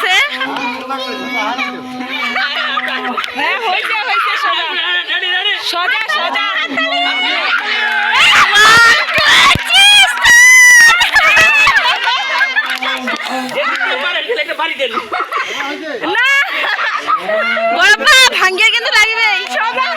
আছে হ্যাঁ হইছে হইছে সোজা সোজা না বড়পা ভাঙ্গিয়ে কিন্তু লাগবে সোজা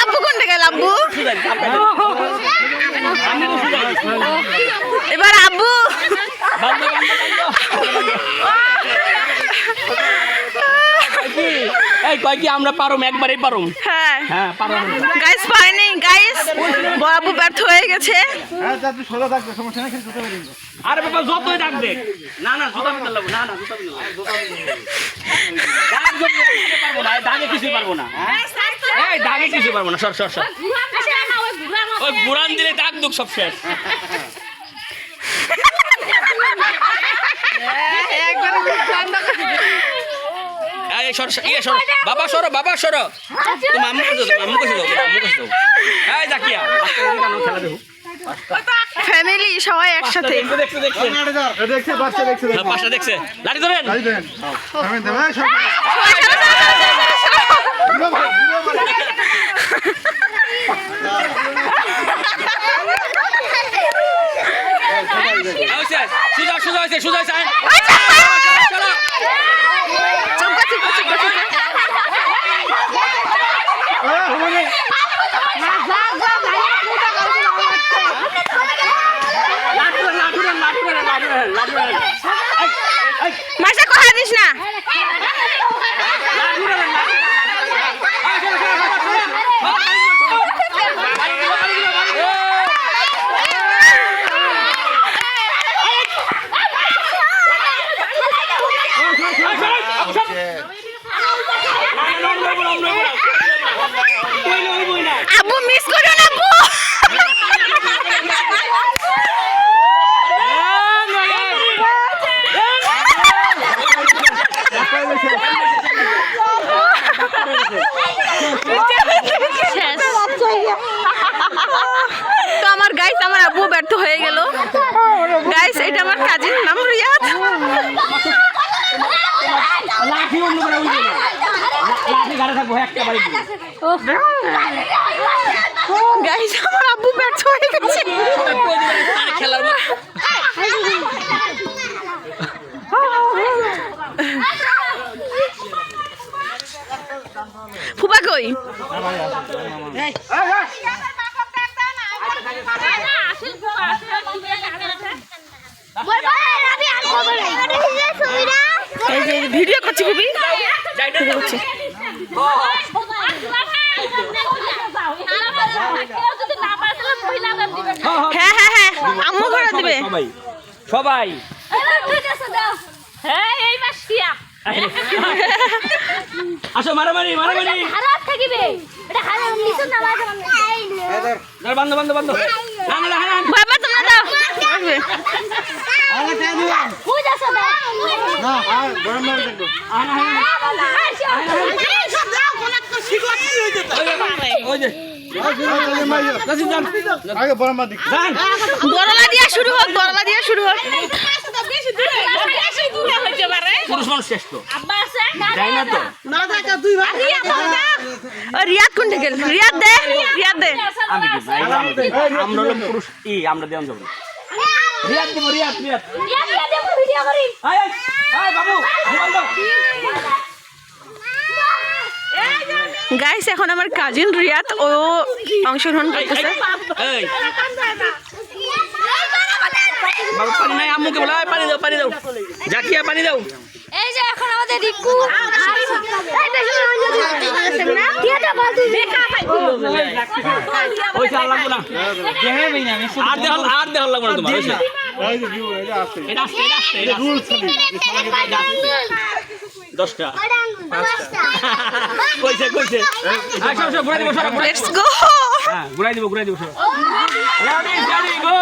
আব্বু কোনটা গেল আব্বু এবার আব্বু কয় কি আমরা পারুম একবারই পারুম হ্যাঁ হ্যাঁ পারুম গাইস পারেনি গাইস বাবু ব্যর্থ হয়ে গেছে হ্যাঁ তুই সোজা থাকবে সমস্যা নাই খেলে জুতা বেরিয়ে আরে বাবা যতই ডাকবে না না জুতা পিতে লাগবে না না জুতা পিতে পারবো না দাগে কিছুই পারবো না এই দাগে কিছুই পারবো না সর সর সর ওই বুড়ান দিলে দাগ দুঃখ সব শেষ বাবা সরো তুমি আম্মু কাছে যাও এই জাকিয়া খেলা দেখো ফ্যামিলি সবাই একসাথে দেখছে বাচ্চা দেখছে পাশা দেখছে লাঠি ধরেন গাড়ি দেন আমি দেব সুজা মাসা কথা দিস না আব্বু মিস করো না আব্বু তো আমার গাইস আমার আব্বু ব্যর্থ হয়ে গেল গাইস এটা আমার কাজিন নাম রিয়াদ গাইস আমার আব্বু ব্যর্থ হয়ে গেছে ফুপা কই ভিডিও করছি খুবই হ্যাঁ হ্যাঁ হ্যাঁ আম্মু করে দিবে সবাই আসো মারামারি বান্ধব বাবা তোমরা দাও না আর গরম না দেখো আগে বড় মা দেখি গরলা দিয়া শুরু হোক পুরুষ মানুষ শ্রেষ্ঠ যাই না তো রিয়াদ কোন থেকে রিয়াদ দে আমি আমরা লোক পুরুষ আমরা দেওয়া যাবো রিয়াদ দেবো রিয়াদ ভিডিও করি বাবু এই গাইস এখন আমার কাজিন রিয়াদ ও অংশগ্রহণ করতেছে। এই বাবা পানি নাই, আম্মুকে বলা পানি দাও, পানি দাও, জাকিয়া পানি দাও। এই যে এখন আমাদের রিকু ওই চাল লাগবো না, আর দেহল লাগবো না তোমার। এই যে ভিউ এটা আছে এটা আসছে, এটা আসছে, এটা রুলস আছে 10টা কইছে কইছে। সব সব ঘুরাই দিব, সব ঘুরাই লেটস গো। হ্যাঁ ঘুরাই দিব সব। Ready ready go.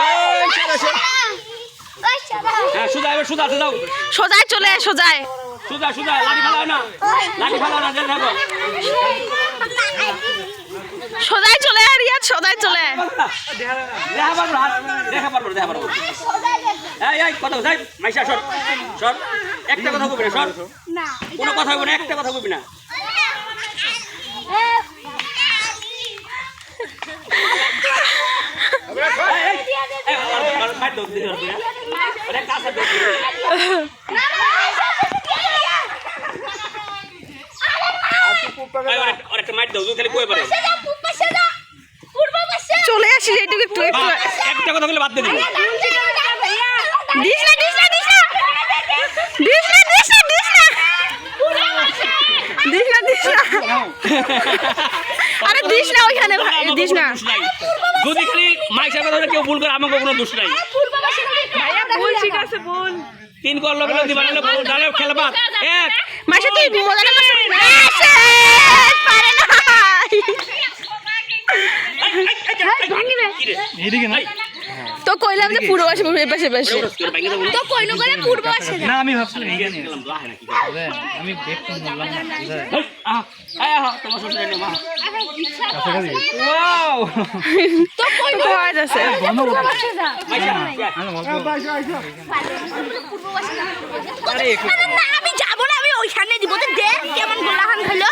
এই চলো চলো। হ্যাঁ সুদা এবার সুদা দাও, সোজায় চলে সোজায়। সুদা সুদা লাঠি ফালাও না, লাঠি ফালাও না, জেল থাকো। সোজায় চলে রিয়াদ, সোজায় চলে। দেখা পারবো না, দেখা পারবো না, দেখা পারবো না। এই এই কথা যাই মাইশা সর সর, একটা কথা কইবি না, সর কোনো কথা কইবি না, একটা কথা কইবি না। মার দাও দিদি, আরে কাছে দাও। আরেকটা মার দাও, খালি কই পারে। চলে আসি এইটুকু একটু একটু। একটা কথা বলে বাদ দিয়ে দিবি। দিস না দিস না দিস না দিস না দিস না দিস না দিস না দিস না। আরে দিস না ওইখানে দিস না। যদি খালি মাইশার কথা কেউ ভুল করে আমাকে কোনো দোষ নাই। ভাইয়া ভুল ঠিক আছে ভুল। 3 করলো বলে দিবা না, ভুল ডালে খেলবা। এক মাসে তুই মজা না পারে না। এদিকে না তো কইলাম যে পূর্ব পাশে পাশে পাশে তো কইনো করে পূর্ব আসে না আমি ভাবছিলাম এখানে আমি দেখতে বললাম না তোমার শ্বশুর মা ওয়াও তো কই ভয় আছে। পূর্ব পাশে যা আরে না আমি যাব না, আমি ওইখানে দিব। তো দেখ কেমন গোলাহান হলো।